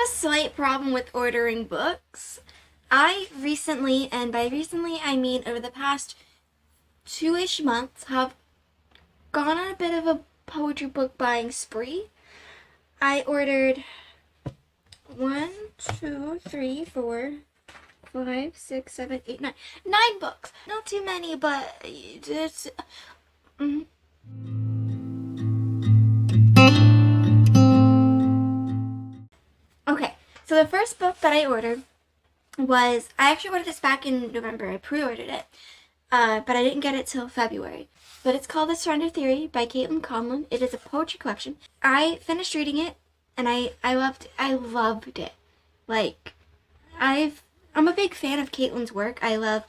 slight problem with ordering books. I recently, and by recently I mean over the past 2-ish months, have gone on a bit of a poetry book buying spree. I ordered 1, 2, 3, 4, 5, 6, 7, 8, 9. 9 books. Not too many, but it's... Okay, so the first book that I ordered was... I actually ordered this back in November. I pre-ordered it, but I didn't get it till February. But it's called The Surrender Theory by Caitlin Conlon. It is a poetry collection. I finished reading it, and I loved it. Like, I'm a big fan of Caitlin's work. I love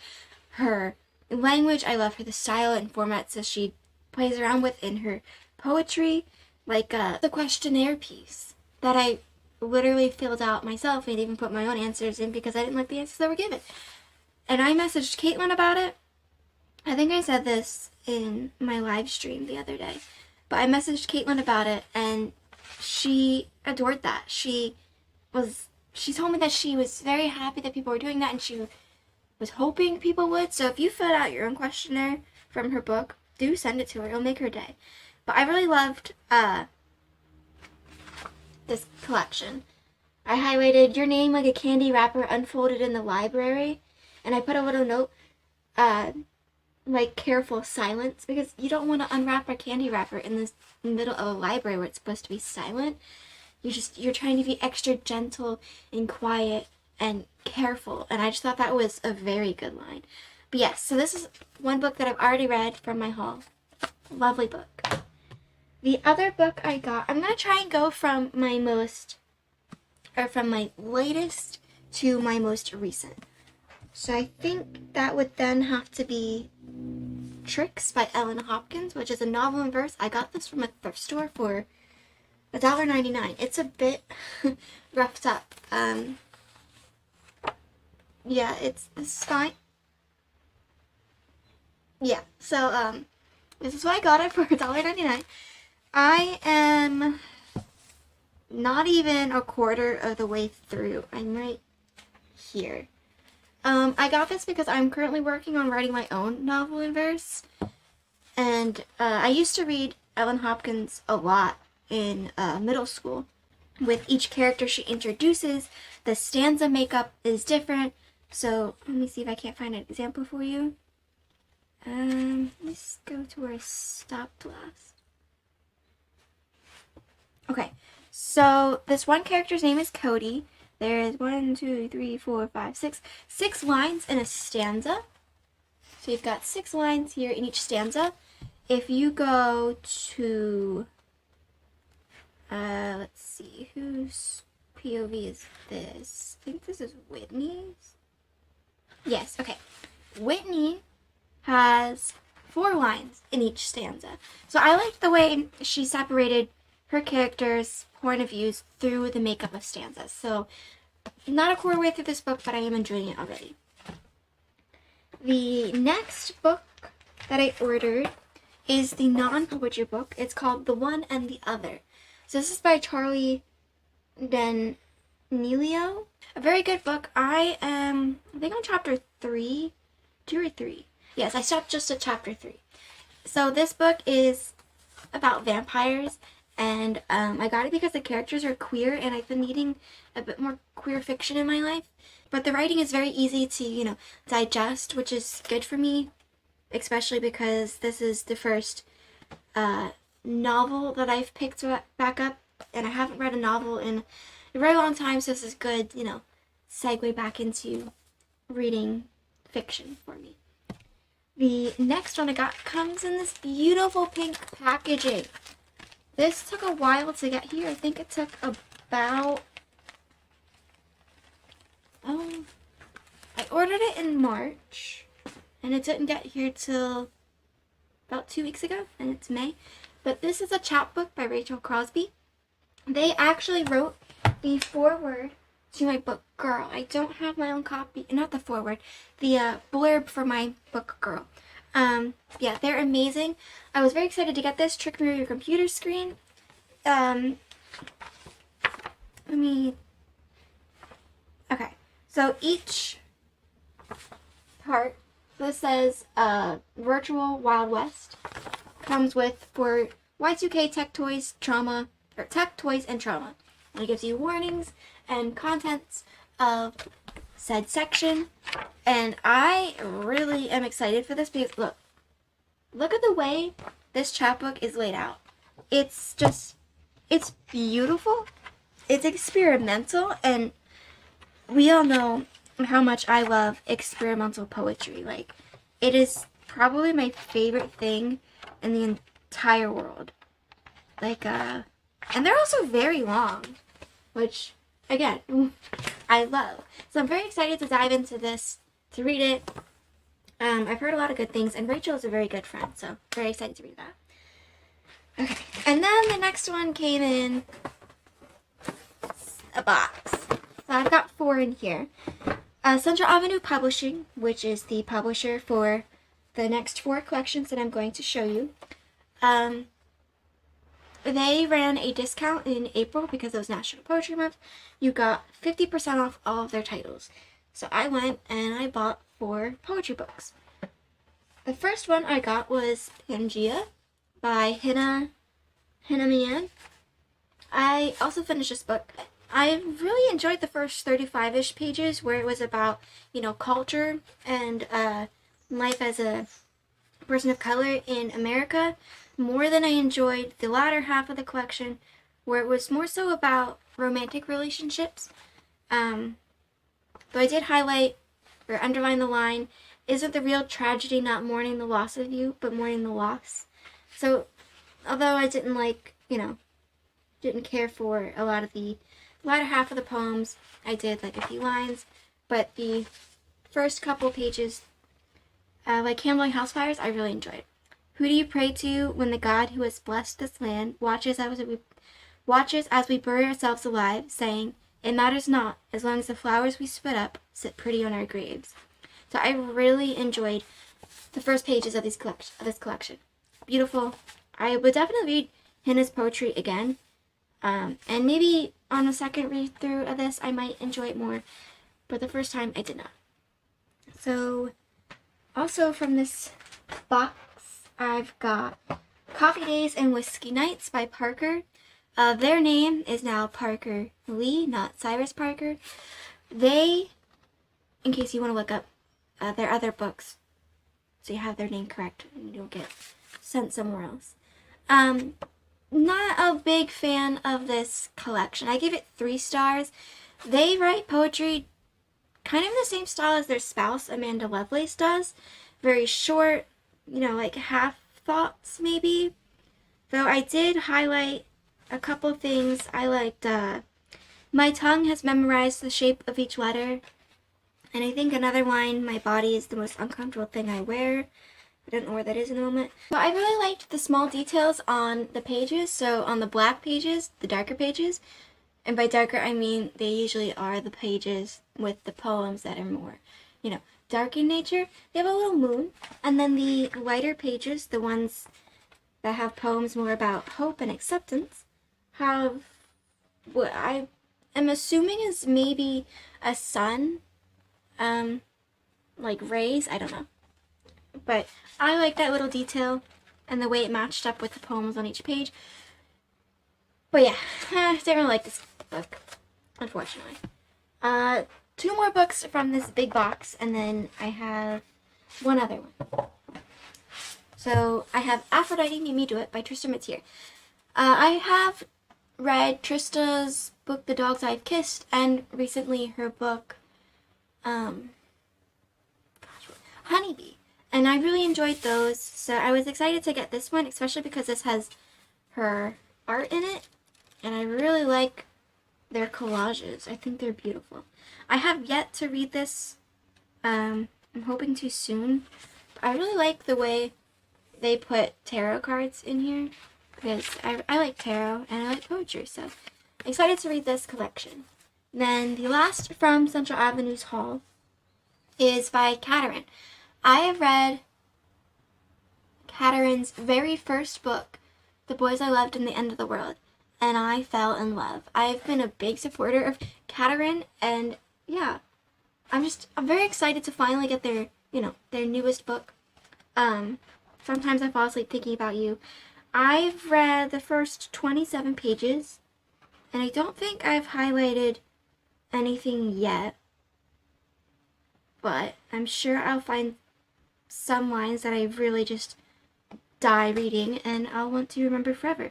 her language. I love the style and formats that she plays around with in her poetry. Like the questionnaire piece that I literally filled out myself and even put my own answers in because I didn't like the answers that were given. And I messaged Caitlin about it. I think I said this in my live stream the other day, but I messaged Caitlin about it, and she adored that. She told me that she was very happy that people were doing that, and she was hoping people would. So if you filled out your own questionnaire from her book, do send it to her. It'll make her day. But I really loved this collection. I highlighted your name like a candy wrapper unfolded in the library, and I put a little note, like careful silence, because you don't want to unwrap a candy wrapper in the middle of a library where it's supposed to be silent. You're trying to be extra gentle and quiet and careful, and I just thought that was a very good line. But yes, so this is one book that I've already read from my haul. Lovely book. The other book I got, I'm gonna try and go from my latest to my most recent. So I think that would then have to be Tricks by Ellen Hopkins, which is a novel in verse. I got this from a thrift store for $1.99. It's a bit roughed up. Yeah, this is fine. Yeah, so this is why I got it for $1.99. I am not even a quarter of the way through. I'm right here. I got this because I'm currently working on writing my own novel in verse. And I used to read Ellen Hopkins a lot in middle school. With each character she introduces, the stanza makeup is different. So let me see if I can't find an example for you. Let's go to where I stopped last. Okay, so this one character's name is Cody. There's 1, 2, 3, 4, 5, 6. 6 lines in a stanza. So you've got 6 lines here in each stanza. If you go to, let's see, whose POV is this? I think this is Whitney's. Yes, okay. Whitney has 4 lines in each stanza. So I liked the way she separated her character's point of views through the makeup of stanzas. So, not a quarter way through this book, but I am enjoying it already. The next book that I ordered is the non-poetry book. It's called The One and the Other. So this is by Charlie D'Amelio. A very good book. I think on chapter 3, 2 or 3. Yes, I stopped just at chapter 3. So this book is about vampires. And I got it because the characters are queer, and I've been needing a bit more queer fiction in my life. But the writing is very easy to, digest, which is good for me, especially because this is the first novel that I've picked back up, and I haven't read a novel in a very long time, so this is good, segue back into reading fiction for me. The next one I got comes in this beautiful pink packaging. This took a while to get here. I think it took about, I ordered it in March, and it didn't get here till about 2 weeks ago, and it's May. But this is a chapbook by Rachel Crosby. They actually wrote the foreword to my book Girl. I don't have my own copy, not the foreword, the blurb for my book Girl. Yeah, they're amazing. I was very excited to get this. Trick Mirror Your Computer Screen. Let me So each part, this says Virtual Wild West, comes with for Y2K tech toys, trauma, or tech toys and trauma. And it gives you warnings and contents of said section. And I really am excited for this because look at the way this chapbook is laid out. It's beautiful. It's experimental, and we all know how much I love experimental poetry. Like, it is probably my favorite thing in the entire world. Like, and they're also very long, which, again, I love. So I'm very excited to dive into this, to read it. I've heard a lot of good things, and Rachel is a very good friend, so very excited to read that. Okay, and then the next one came in a box. So I've got 4 in here. Central Avenue Publishing, which is the publisher for the next 4 collections that I'm going to show you. They ran a discount in April because it was National Poetry Month. You got 50% off all of their titles. So I went and I bought 4 poetry books. The first one I got was Pangaea by Hina Mian. I also finished this book. I really enjoyed the first 35-ish pages where it was about, culture and life as a person of color in America, more than I enjoyed the latter half of the collection, where it was more so about romantic relationships. Though I did highlight or underline the line, "Isn't the real tragedy not mourning the loss of you, but mourning the loss?" So, although I didn't didn't care for a lot of the latter half of the poems, I did like a few lines, but the first couple pages, like Candling House Fires, I really enjoyed. "Who do you pray to when the God who has blessed this land watches as we bury ourselves alive, saying, 'It matters not, as long as the flowers we spit up sit pretty on our graves.'" So I really enjoyed the first pages of this collection. Beautiful. I would definitely read Hina's poetry again. And maybe on a second read through of this, I might enjoy it more. But the first time, I did not. So, also from this box, I've got Coffee Days and Whiskey Nights by Parker. Their name is now Parker Lee, not Cyrus Parker. They, in case you want to look up their other books, so you have their name correct and you don't get sent somewhere else. Not a big fan of this collection. I give it 3 stars. They write poetry kind of in the same style as their spouse, Amanda Lovelace, does. Very short, like half thoughts maybe. Though I did highlight a couple things. I liked, "My tongue has memorized the shape of each letter." And I think another line, "My body is the most uncomfortable thing I wear." I don't know where that is in a moment. But I really liked the small details on the pages. So on the black pages, the darker pages, and by darker I mean they usually are the pages with the poems that are more, dark in nature. They have a little moon. And then the lighter pages, the ones that have poems more about hope and acceptance, have what I am assuming is maybe a sun, like rays, I don't know. But I like that little detail and the way it matched up with the poems on each page. But yeah, I didn't really like this book, unfortunately. 2 more books from this big box, and then I have one other one. So I have Aphrodite Made Me Do It by Trista Matier. I have read Trista's book, The Dogs I've Kissed, and recently her book, Honeybee. And I really enjoyed those, so I was excited to get this one, especially because this has her art in it, and I really like their collages. I think they're beautiful. I have yet to read this. I'm hoping to soon. I really like the way they put tarot cards in here, because I like tarot and I like poetry, so excited to read this collection. Then the last from Central Avenue's haul is by Caterin. I have read Caterin's very first book, The Boys I Loved and the End of the World, and I fell in love. I've been a big supporter of Caterin, and yeah, I'm very excited to finally get their, their newest book. Sometimes I fall asleep thinking about you. I've read the first 27 pages, and I don't think I've highlighted anything yet, but I'm sure I'll find some lines that I really just die reading, and I'll want to remember forever.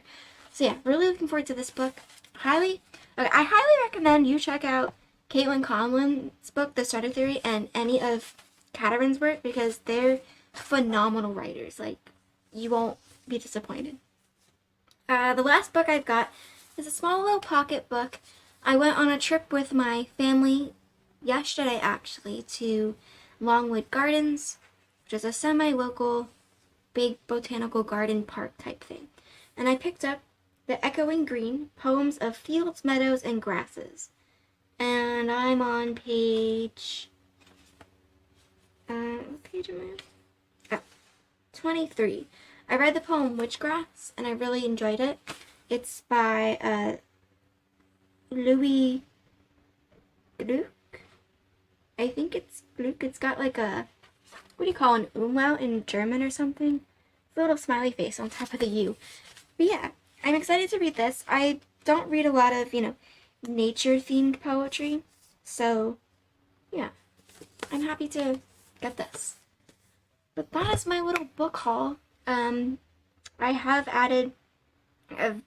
So yeah, really looking forward to this book. I highly recommend you check out Caitlin Conlin's book, The Starter Theory, and any of Katerin's work, because they're phenomenal writers. Like, you won't be disappointed. The last book I've got is a small little pocket book. I went on a trip with my family yesterday, actually, to Longwood Gardens, which is a semi-local, big botanical garden park type thing. And I picked up The Echoing Green, Poems of Fields, Meadows, and Grasses. And I'm on page... what page am I on? 23. I read the poem Witchgrass, and I really enjoyed it. It's by Louis Gluck. I think it's Gluck. It's got like a, what do you call an umlaut in German or something? It's a little smiley face on top of the U. But yeah, I'm excited to read this. I don't read a lot of, nature-themed poetry. So, yeah, I'm happy to get this. But that is my little book haul. I have added a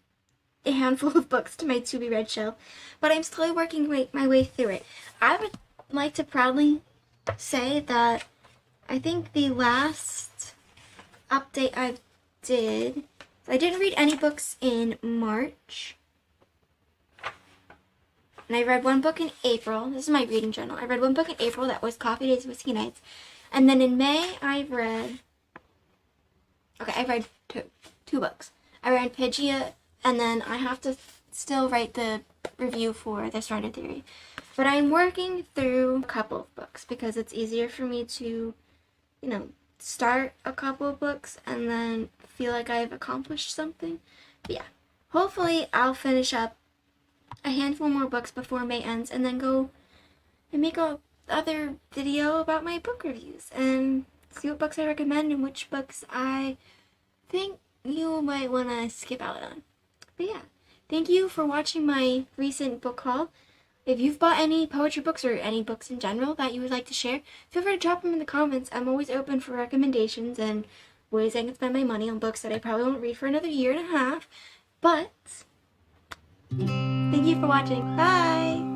handful of books to my to-be-read shelf, but I'm slowly working my way through it. I would like to proudly say that I think the last update I didn't read any books in March, and I read one book in April. This is my reading journal. I read one book in April that was Coffee Days, Whiskey Nights, and then in May I read two books. I read Pangaea, and then I have to still write the review for The Starter Theory. But I'm working through a couple of books because it's easier for me to, start a couple of books and then feel like I've accomplished something. But yeah, hopefully I'll finish up a handful more books before May ends and then go and make a other video about my book reviews and see what books I recommend and which books I think you might want to skip out on. But yeah, thank you for watching my recent book haul. If you've bought any poetry books or any books in general that you would like to share, feel free to drop them in the comments. I'm always open for recommendations and ways I can spend my money on books that I probably won't read for another year and a half. But thank you for watching. Bye!